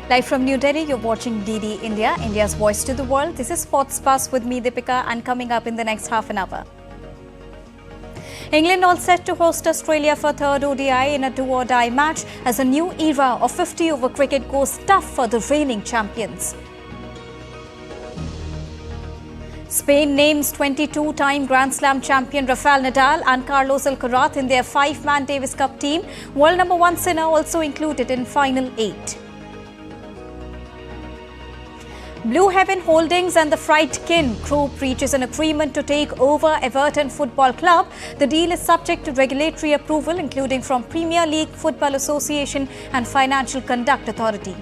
Live from New Delhi, you're watching DD India, India's voice to the world. This is Sports Buzz with me, Deepika, and coming up in the next half an hour. England all set to host Australia for third ODI in a do-or-die match as a new era of 50-over cricket goes tough for the reigning champions. Spain names 22-time Grand Slam champion Rafael Nadal and Carlos Alcaraz in their five-man Davis Cup team. World number one Sinner also included in final 8. Blue Heaven Holdings and the Friedkin Group reaches an agreement to take over Everton Football Club. The deal is subject to regulatory approval, including from Premier League, Football Association and Financial Conduct Authority.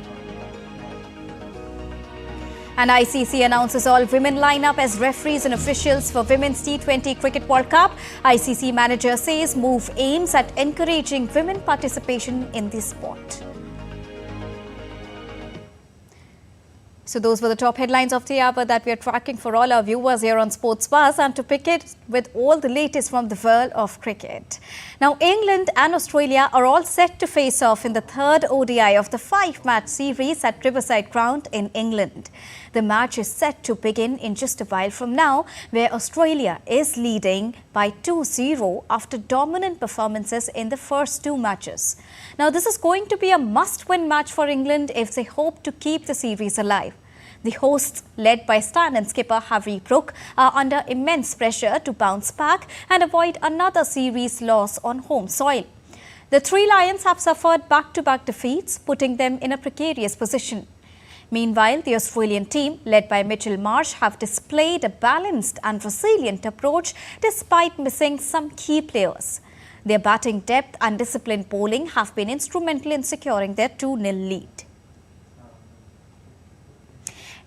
And ICC announces all women lineup as referees and officials for Women's T20 Cricket World Cup. ICC manager says move aims at encouraging women participation in the sport. So those were the top headlines of the hour that we are tracking for all our viewers here on Sports Buzz, and to pick it with all the latest from the world of cricket. Now, England and Australia are all set to face off in the third ODI of the five-match series at Riverside Ground in England. The match is set to begin in just a while from now, where Australia is leading by 2-0 after dominant performances in the first two matches. Now, this is going to be a must-win match for England if they hope to keep the series alive. The hosts, led by star and skipper Harry Brook, are under immense pressure to bounce back and avoid another series loss on home soil. The Three Lions have suffered back-to-back defeats, putting them in a precarious position. Meanwhile, the Australian team, led by Mitchell Marsh, have displayed a balanced and resilient approach despite missing some key players. Their batting depth and disciplined bowling have been instrumental in securing their 2-0 lead.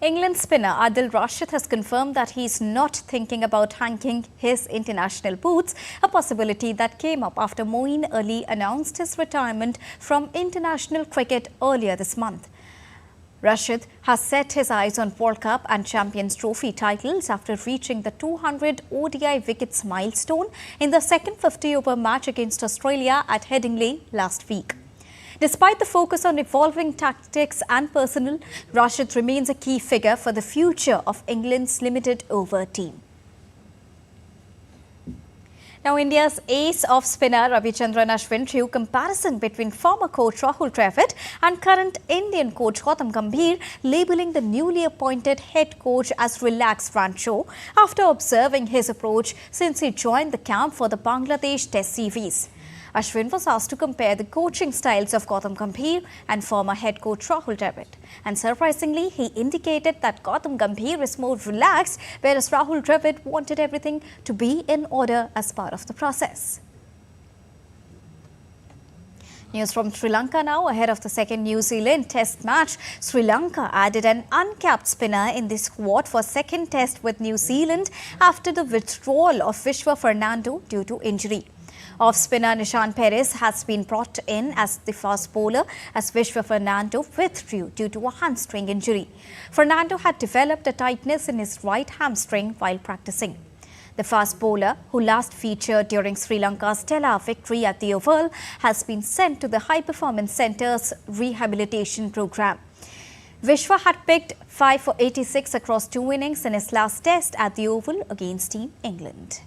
England spinner Adil Rashid has confirmed that he is not thinking about hanging his international boots, a possibility that came up after Moeen Ali announced his retirement from international cricket earlier this month. Rashid has set his eyes on World Cup and Champions Trophy titles after reaching the 200 ODI wickets milestone in the second 50-over match against Australia at Headingley last week. Despite the focus on evolving tactics and personnel, Rashid remains a key figure for the future of England's limited over team. Now, India's ace off spinner Ravichandran Ashwin drew comparison between former coach Rahul Trivedi and current Indian coach Gautam Gambhir, labelling the newly appointed head coach as relaxed rancho after observing his approach since he joined the camp for the Bangladesh Test series. Ashwin was asked to compare the coaching styles of Gautam Gambhir and former head coach Rahul Dravid. And surprisingly, he indicated that Gautam Gambhir is more relaxed, whereas Rahul Dravid wanted everything to be in order as part of the process. News from Sri Lanka now. Ahead of the second New Zealand Test match, Sri Lanka added an uncapped spinner in the squad for second Test with New Zealand after the withdrawal of Vishwa Fernando due to injury. Off-spinner Nishan Perez has been brought in as the fast bowler as Vishwa Fernando withdrew due to a hamstring injury. Fernando had developed a tightness in his right hamstring while practicing. The fast bowler, who last featured during Sri Lanka's stellar victory at the Oval, has been sent to the High Performance Centre's rehabilitation program. Vishwa had picked 5 for 86 across 2 innings in his last test at the Oval against Team England.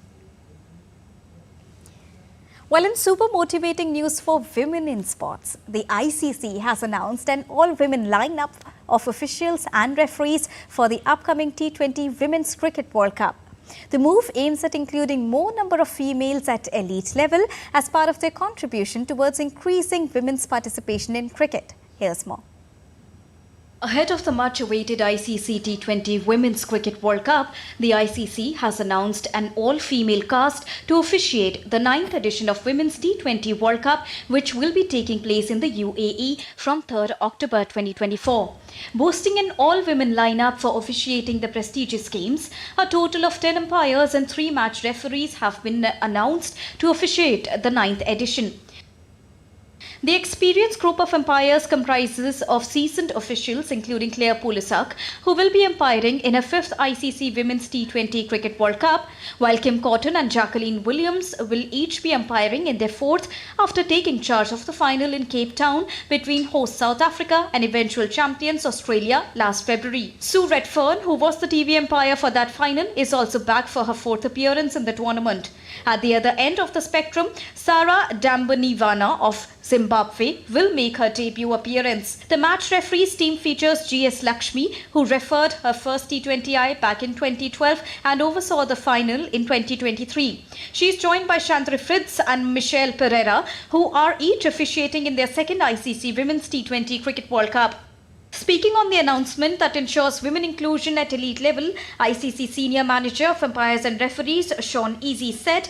Well, in super motivating news for women in sports, the ICC has announced an all-women lineup of officials and referees for the upcoming T20 Women's Cricket World Cup. The move aims at including more number of females at elite level as part of their contribution towards increasing women's participation in cricket. Here's more. Ahead of the much-awaited ICC T20 Women's Cricket World Cup, the ICC has announced an all-female cast to officiate the 9th edition of Women's T20 World Cup, which will be taking place in the UAE from 3rd October 2024. Boasting an all-women lineup for officiating the prestigious games, a total of 10 umpires and 3 match referees have been announced to officiate the 9th edition. The experienced group of umpires comprises of seasoned officials including Claire Polisak, who will be umpiring in a 5th ICC Women's T20 Cricket World Cup, while Kim Cotton and Jacqueline Williams will each be umpiring in their 4th after taking charge of the final in Cape Town between host South Africa and eventual champions Australia last February. Sue Redfern, who was the TV umpire for that final, is also back for her 4th appearance in the tournament. At the other end of the spectrum, Sarah Dambonivana of Zimbabwe will make her debut appearance. The match referees team features G.S. Lakshmi, who referred her first T20I back in 2012 and oversaw the final in 2023. She is joined by Chandra Fritz and Michelle Pereira, who are each officiating in their 2nd ICC Women's T20 Cricket World Cup. Speaking on the announcement that ensures women inclusion at elite level, ICC Senior Manager of Umpires and Referees Sean Easy said,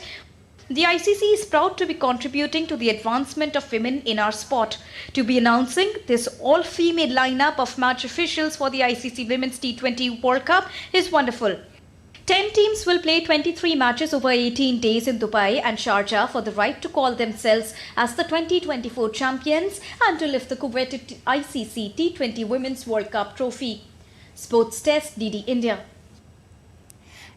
"The ICC is proud to be contributing to the advancement of women in our sport. To be announcing this all-female lineup of match officials for the ICC Women's T20 World Cup is wonderful. 10 teams will play 23 matches over 18 days in Dubai and Sharjah for the right to call themselves as the 2024 champions and to lift the coveted ICC T20 Women's World Cup trophy." Sports Desk, DD India.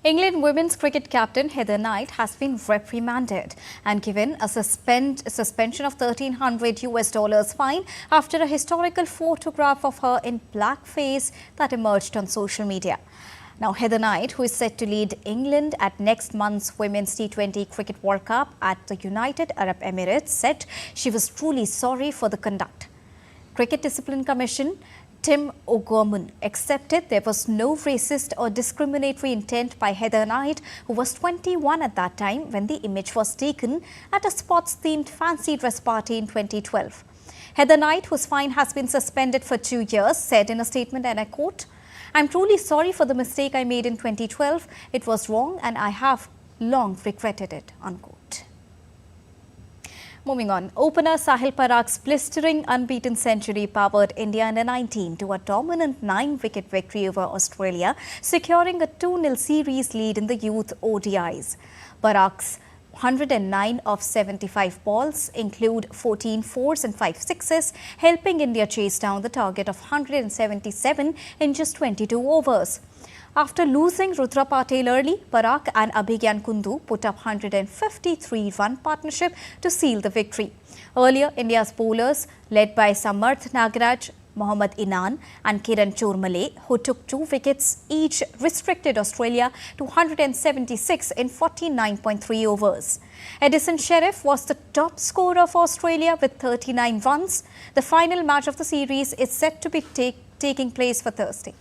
England women's cricket captain Heather Knight has been reprimanded and given a suspension of $1,300 fine after a historical photograph of her in blackface that emerged on social media. Now, Heather Knight, who is set to lead England at next month's Women's T20 Cricket World Cup at the United Arab Emirates, said she was truly sorry for the conduct. Cricket Discipline Commission Tim O'Gorman accepted there was no racist or discriminatory intent by Heather Knight, who was 21 at that time when the image was taken at a sports-themed fancy dress party in 2012. Heather Knight, whose fine has been suspended for 2 years, said in a statement, and I quote, "I'm truly sorry for the mistake I made in 2012. It was wrong and I have long regretted it," unquote. Moving on, opener Sahil Parak's blistering unbeaten century powered India under 19 to a dominant 9-wicket victory over Australia, securing a 2-0 series lead in the youth ODIs. Parak's 109 of 75 balls include 14 fours and 5 sixes, helping India chase down the target of 177 in just 22 overs. After losing Rudra Patel early, Parak and Abhigyan Kundu put up 153-run partnership to seal the victory. Earlier, India's bowlers, led by Samarth Nagaraj, Mohammad Inan and Kiran Chormale, who took 2 wickets each, restricted Australia to 176 in 49.3 overs. Edison Sheriff was the top scorer for Australia with 39 runs. The final match of the series is set to be taking place for Thursday.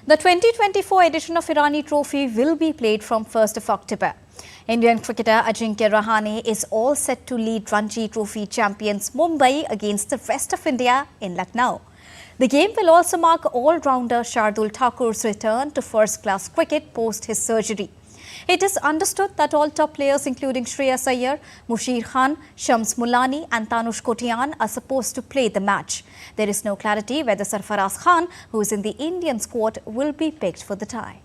The 2024 edition of Irani Trophy will be played from 1st of October. Indian cricketer Ajinkya Rahane is all set to lead Ranji Trophy champions Mumbai against the rest of India in Lucknow. The game will also mark all-rounder Shardul Thakur's return to first-class cricket post his surgery. It is understood that all top players including Shreyas Iyer, Mushir Khan, Shams Mulani and Tanush Kotian are supposed to play the match. There is no clarity whether Sarfaraz Khan, who is in the Indian squad, will be picked for the tie.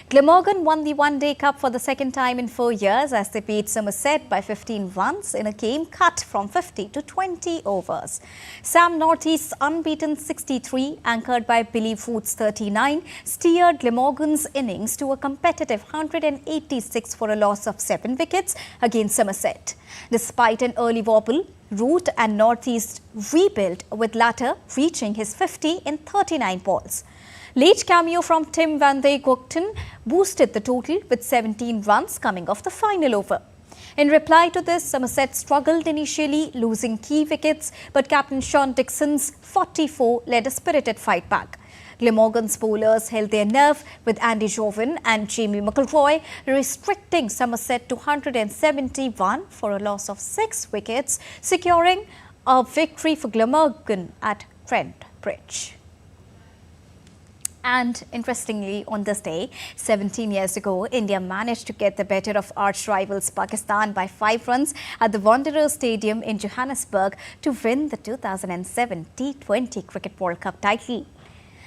Glamorgan won the One-Day Cup for the second time in 4 years as they beat Somerset by 15 runs in a game cut from 50 to 20 overs. Sam Northeast's unbeaten 63, anchored by Billy Wood's 39, steered Glamorgan's innings to a competitive 186 for a loss of 7 wickets against Somerset. Despite an early wobble, Root and Northeast rebuilt, with latter reaching his 50 in 39 balls. Late cameo from Tim van de Gogten boosted the total with 17 runs coming off the final over. In reply to this, Somerset struggled initially, losing key wickets, but captain Sean Dixon's 44 led a spirited fight back. Glamorgan's bowlers held their nerve, with Andy Jovan and Jamie McIlroy restricting Somerset to 171 for a loss of 6 wickets, securing a victory for Glamorgan at Trent Bridge. And interestingly, on this day, 17 years ago, India managed to get the better of arch rivals Pakistan by 5 runs at the Wanderers Stadium in Johannesburg to win the 2007 T20 Cricket World Cup title.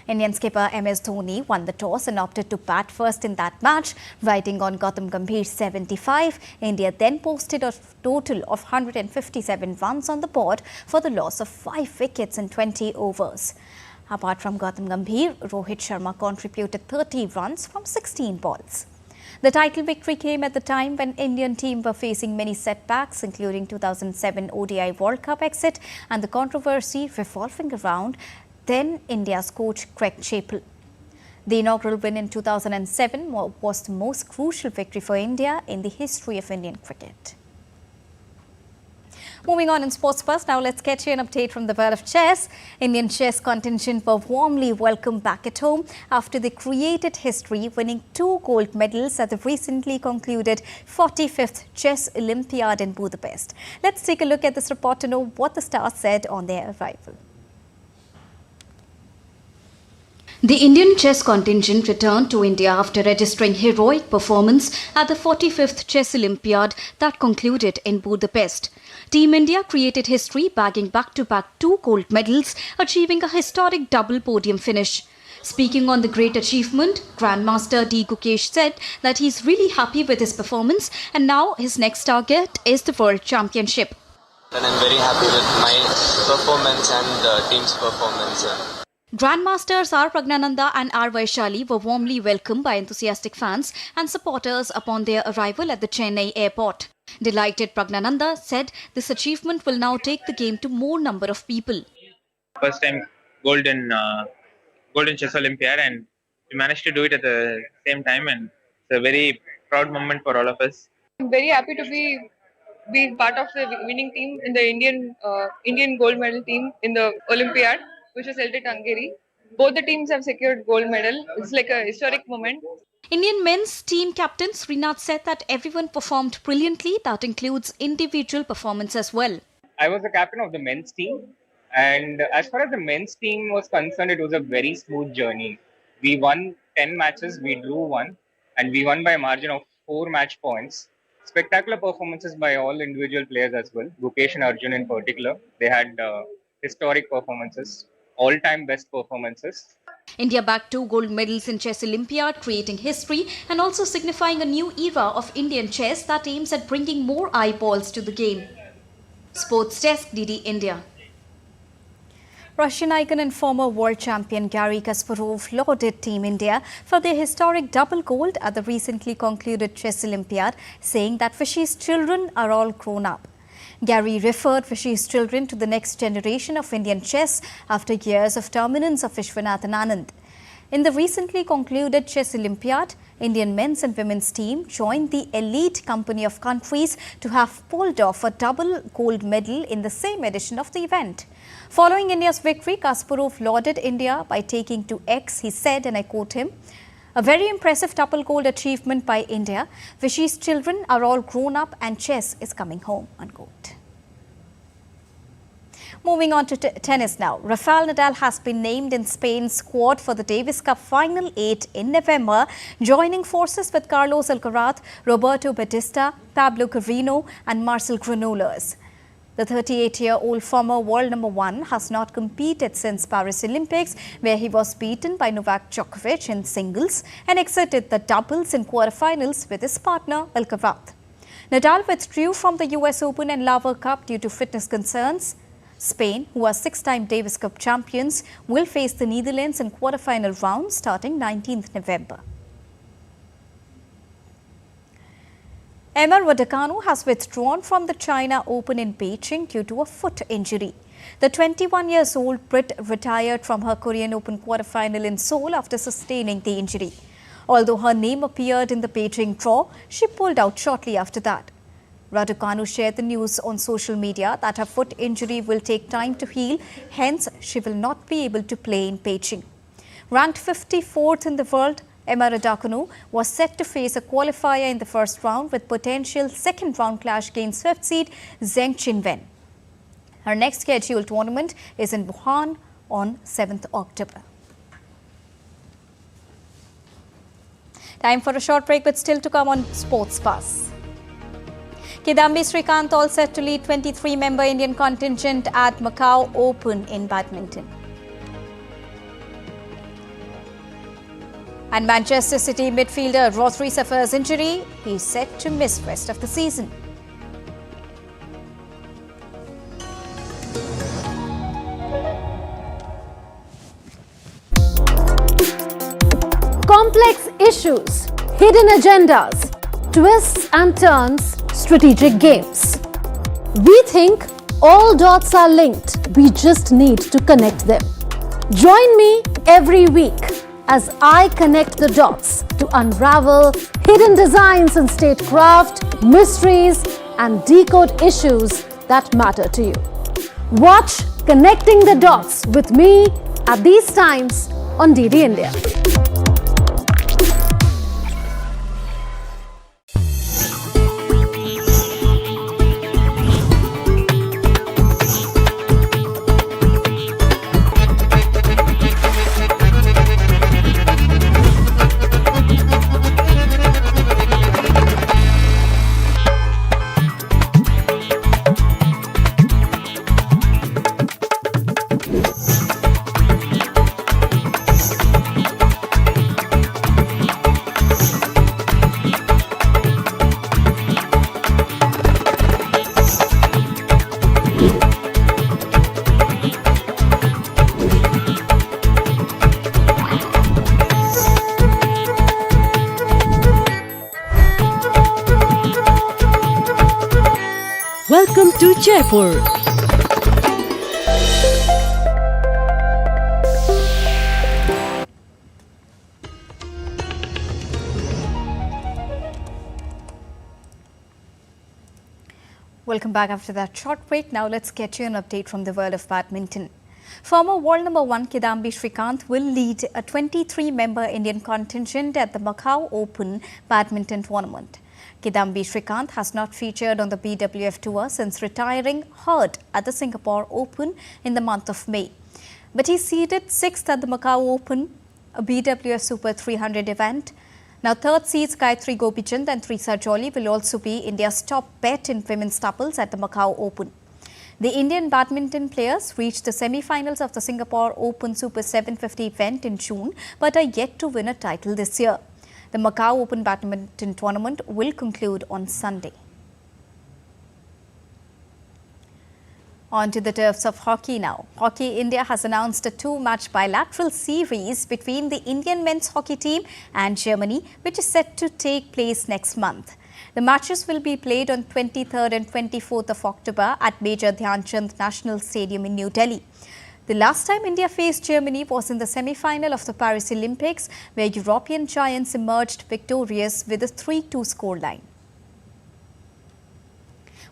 Indian skipper MS Dhoni won the toss and opted to bat first in that match, riding on Gautam Gambhir's 75. India then posted a total of 157 runs on the board for the loss of 5 wickets in 20 overs. Apart from Gautam Gambhir, Rohit Sharma contributed 30 runs from 16 balls. The title victory came at the time when Indian team were facing many setbacks, including 2007 ODI World Cup exit and the controversy revolving around then India's coach Greg Chappell. The inaugural win in 2007 was the most crucial victory for India in the history of Indian cricket. Moving on in Sports Buzz, now let's get you an update from the world of chess. Indian chess contingent were warmly welcomed back at home after they created history, winning 2 gold medals at the recently concluded 45th Chess Olympiad in Budapest. Let's take a look at this report to know what the stars said on their arrival. The Indian chess contingent returned to India after registering heroic performance at the 45th Chess Olympiad that concluded in Budapest. Team India created history, bagging back-to-back 2 gold medals, achieving a historic double podium finish. Speaking on the great achievement, Grandmaster D. Gukesh said that he's really happy with his performance and now his next target is the World Championship. And I'm very happy with my performance and the team's performance. Grandmasters R. Pragnananda and R. Vaishali were warmly welcomed by enthusiastic fans and supporters upon their arrival at the Chennai airport. Delighted Pragnananda said this achievement will now take the game to more number of people. First time golden chess Olympiad, and we managed to do it at the same time, and it's a very proud moment for all of us. I'm very happy to be part of the winning team in the Indian gold medal team in the Olympiad, which was held at Hungary. Both the teams have secured gold medal. It's like a historic moment. Indian men's team captain Srinath said that everyone performed brilliantly. That includes individual performance as well. I was the captain of the men's team, and as far as the men's team was concerned, it was a very smooth journey. We won 10 matches, we drew 1, and we won by a margin of 4 match points. Spectacular performances by all individual players as well. Gukesh and Arjun in particular, they had historic performances, all-time best performances. India bagged 2 gold medals in Chess Olympiad, creating history and also signifying a new era of Indian chess that aims at bringing more eyeballs to the game. Sports Desk, DD India. Russian icon and former world champion Garry Kasparov lauded Team India for their historic double gold at the recently concluded Chess Olympiad, saying that Vishy's children are all grown up. Garry referred Vishy's children to the next generation of Indian chess after years of dominance of Vishwanathan Anand. In the recently concluded Chess Olympiad, Indian men's and women's team joined the elite company of countries to have pulled off a double gold medal in the same edition of the event. Following India's victory, Kasparov lauded India by taking to X. He said, and I quote him, "A very impressive double gold achievement by India. Vishy's children are all grown up and chess is coming home," unquote. Moving on to tennis now. Rafael Nadal has been named in Spain's squad for the Davis Cup Final 8 in November, joining forces with Carlos Alcaraz, Roberto Bautista, Pablo Carreño and Marcel Granollers. The 38-year-old former world number 1 has not competed since Paris Olympics, where he was beaten by Novak Djokovic in singles and exited the doubles in quarterfinals with his partner Alcaraz. Nadal withdrew from the US Open and Laver Cup due to fitness concerns. Spain, who are 6-time Davis Cup champions, will face the Netherlands in quarterfinal round starting 19th November. Emma Raducanu has withdrawn from the China Open in Beijing due to a foot injury. The 21-year-old Brit retired from her Korean Open quarterfinal in Seoul after sustaining the injury. Although her name appeared in the Beijing draw, she pulled out shortly after that. Raducanu shared the news on social media that her foot injury will take time to heal, hence she will not be able to play in Beijing. Ranked 54th in the world, Emma Raducanu was set to face a qualifier in the first round with potential second round clash against 5th seed Zheng Qinwen. Her next scheduled tournament is in Wuhan on 7th October. Time for a short break, but still to come on Sports Buzz. Kidambi Srikanth all set to lead 23-member Indian contingent at Macau Open in badminton. And Manchester City midfielder Rodri suffers injury. He's set to miss rest of the season. Complex issues, hidden agendas, twists and turns, strategic games. We think all dots are linked. We just need to connect them. Join me every week as I connect the dots to unravel hidden designs in statecraft, mysteries, and decode issues that matter to you. Watch Connecting the Dots with me at these times on DD India. Welcome to Jaipur. Welcome back after that short break. Now let's get you an update from the world of badminton. Former world number 1 Kidambi Srikanth will lead a 23-member Indian contingent at the Macau Open badminton tournament. Kidambi Srikanth has not featured on the BWF tour since retiring hurt at the Singapore Open in the month of May. But he seeded 6th at the Macau Open, a BWF Super 300 event. Now, third seeds Gayatri Gopichand and Trisa Jolly will also be India's top bet in women's doubles at the Macau Open. The Indian badminton players reached the semi-finals of the Singapore Open Super 750 event in June, but are yet to win a title this year. The Macau Open badminton tournament will conclude on Sunday. On to the turfs of hockey now. Hockey India has announced a 2-match bilateral series between the Indian men's hockey team and Germany, which is set to take place next month. The matches will be played on 23rd and 24th of October at Major Dhyan Chand National Stadium in New Delhi. The last time India faced Germany was in the semi-final of the Paris Olympics, where European giants emerged victorious with a 3-2 scoreline.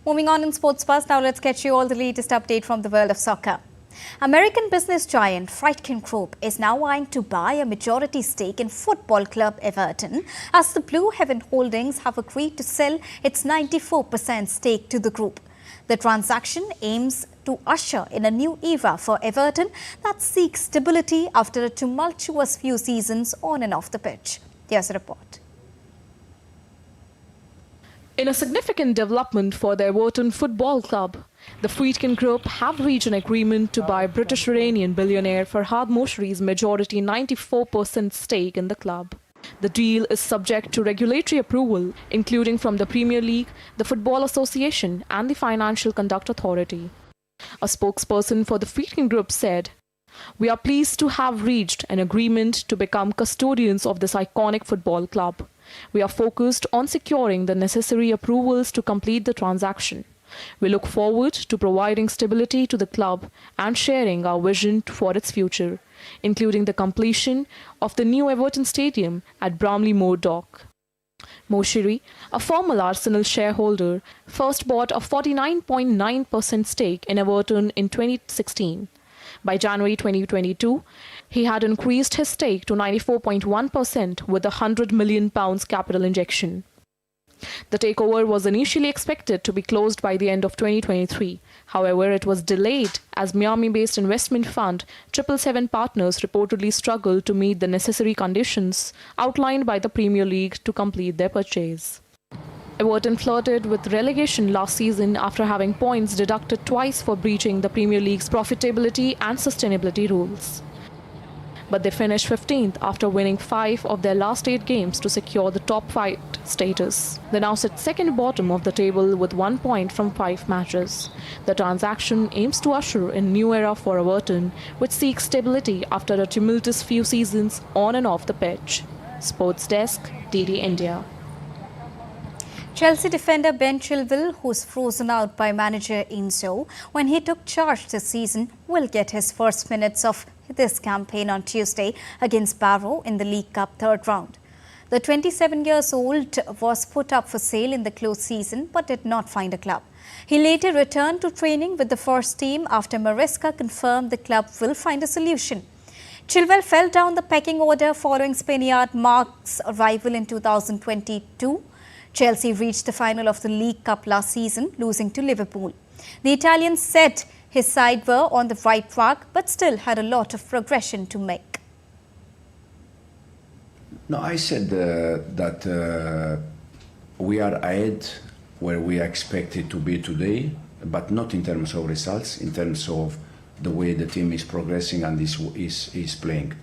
Moving on in sports buzz, now let's get you all the latest update from the world of soccer. American business giant Friedkin Group is now eyeing to buy a majority stake in football club Everton, as the Blue Heaven Holdings have agreed to sell its 94% stake to the group. The transaction aims to usher in a new era for Everton that seeks stability after a tumultuous few seasons on and off the pitch. Here's a report. In a significant development for the Everton Football Club, the Friedkin Group have reached an agreement to buy British-Iranian billionaire Farhad Moshri's majority 94% stake in the club. The deal is subject to regulatory approval, including from the Premier League, the Football Association and the Financial Conduct Authority. A spokesperson for the Friedkin Group said, "We are pleased to have reached an agreement to become custodians of this iconic football club. We are focused on securing the necessary approvals to complete the transaction. We look forward to providing stability to the club and sharing our vision for its future, including the completion of the new Everton Stadium at Bramley Moor Dock." Moshiri, a former Arsenal shareholder, first bought a 49.9% stake in Everton in 2016. By January 2022, he had increased his stake to 94.1% with a £100 million capital injection. The takeover was initially expected to be closed by the end of 2023. However, it was delayed as Miami-based investment fund 777 Partners reportedly struggled to meet the necessary conditions outlined by the Premier League to complete their purchase. Everton flirted with relegation last season after having points deducted twice for breaching the Premier League's profitability and sustainability rules. but they finished 15th after winning 5 of their last 8 games to secure the top 5 status. They now sit second bottom of the table with 1 point from 5 matches. The transaction aims to usher in a new era for Everton, which seeks stability after a tumultuous few seasons on and off the pitch. Sports Desk, DD India. Chelsea defender Ben Chilwell, who's frozen out by manager Enzo when he took charge this season, will get his first minutes of this campaign on Tuesday against Barrow in the League Cup third round. The 27-year-old was put up for sale in the close season but did not find a club. He later returned to training with the first team after Maresca confirmed the club will find a solution. Chilwell fell down the pecking order following Spaniard Marc's arrival in 2022. Chelsea reached the final of the League Cup last season, losing to Liverpool. The Italian said his side were on the right track, but still had a lot of progression to make. No, I said that we are ahead where we expected to be today, but not in terms of results, in terms of the way the team is progressing and is playing.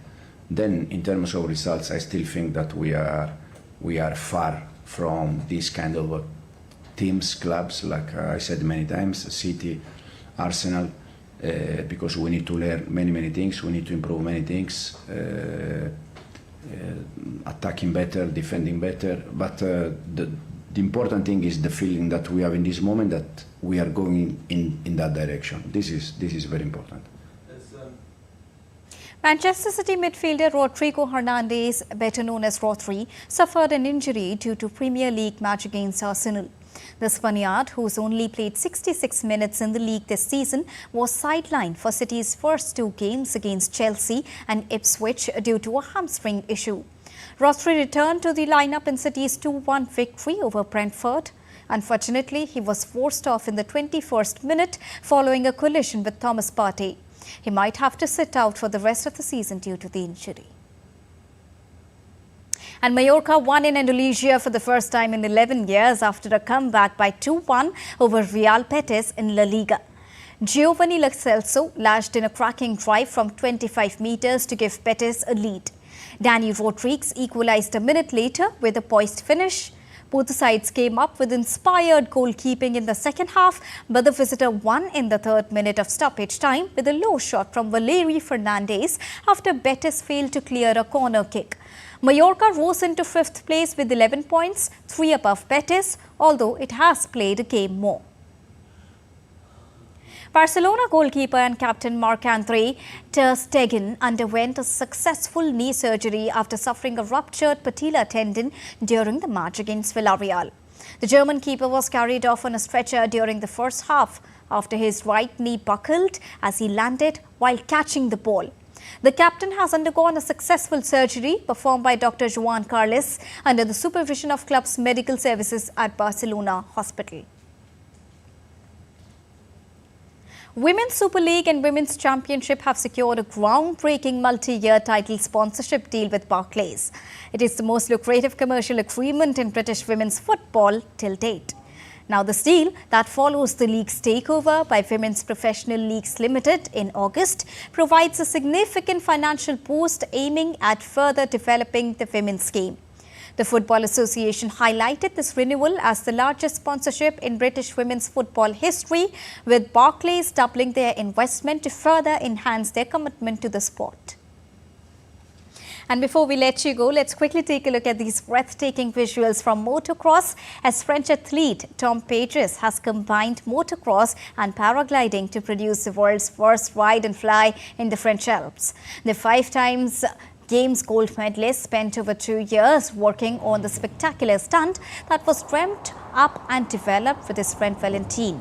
Then, in terms of results, I still think that we are far from this kind of teams, clubs, like I said many times, City, Arsenal, because we need to learn many things, we need to improve many things, attacking better, defending better, but the important thing is the feeling that we have in this moment that we are going in that direction. This is very important. Manchester City midfielder Rodrigo Hernandez, better known as Rodri, suffered an injury due to Premier League match against Arsenal. The Spaniard, who's only played 66 minutes in the league this season, was sidelined for City's first 2 games against Chelsea and Ipswich due to a hamstring issue. Rodri returned to the lineup in City's 2-1 victory over Brentford. Unfortunately, he was forced off in the 21st minute following a collision with Thomas Partey. He might have to sit out for the rest of the season due to the injury. And Mallorca won in Indonesia for the first time in 11 years after a comeback by 2-1 over Real Betis in La Liga. Giovanni Lo Celso lashed in a cracking drive from 25 metres to give Betis a lead. Dani Rodriguez equalised a minute later with a poised finish. Both sides came up with inspired goalkeeping in the second half, but the visitor won in the 3rd minute of stoppage time with a low shot from Valeri Fernandez after Betis failed to clear a corner kick. Mallorca rose into 5th place with 11 points, 3 above Betis, although it has played a game more. Barcelona goalkeeper and captain Marc-Andre ter Stegen underwent a successful knee surgery after suffering a ruptured patella tendon during the match against Villarreal. The German keeper was carried off on a stretcher during the first half after his right knee buckled as he landed while catching the ball. The captain has undergone a successful surgery performed by Dr. Joan Carles under the supervision of club's medical services at Barcelona Hospital. Women's Super League and Women's Championship have secured a groundbreaking multi-year title sponsorship deal with Barclays. It is the most lucrative commercial agreement in British women's football till date. Now, this deal that follows the league's takeover by Women's Professional Leagues Limited in August provides a significant financial boost aiming at further developing the women's game. The Football Association highlighted this renewal as the largest sponsorship in British women's football history, with Barclays doubling their investment to further enhance their commitment to the sport. And before we let you go, let's quickly take a look at these breathtaking visuals from motocross, as French athlete Tom Pages has combined motocross and paragliding to produce the world's first ride and fly in the French Alps. The 5 times Games gold medalist spent over 2 years working on the spectacular stunt that was dreamt up and developed with his friend Valentine.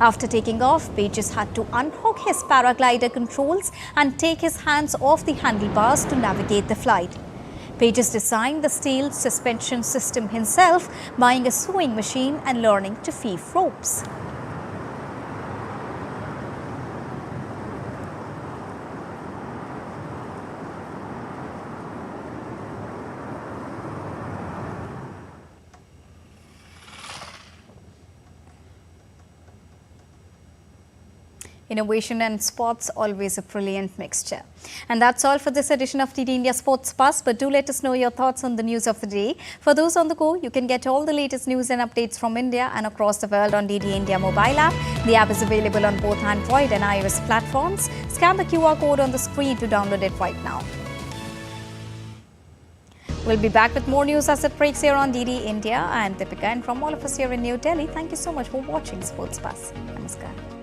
After taking off, Pages had to unhook his paraglider controls and take his hands off the handlebars to navigate the flight. Pages designed the steel suspension system himself, buying a sewing machine and learning to feed ropes. Innovation and sports, always a brilliant mixture. And that's all for this edition of TD India Sports Buzz. But do let us know your thoughts on the news of the day. For those on the go, you can get all the latest news and updates from India and across the world on DD India mobile app. The app is available on both Android and iOS platforms. Scan the QR code on the screen to download it right now. We'll be back with more news as it breaks here on DD India and Deepika. And from all of us here in New Delhi, thank you so much for watching Sports Buzz. Namaskar.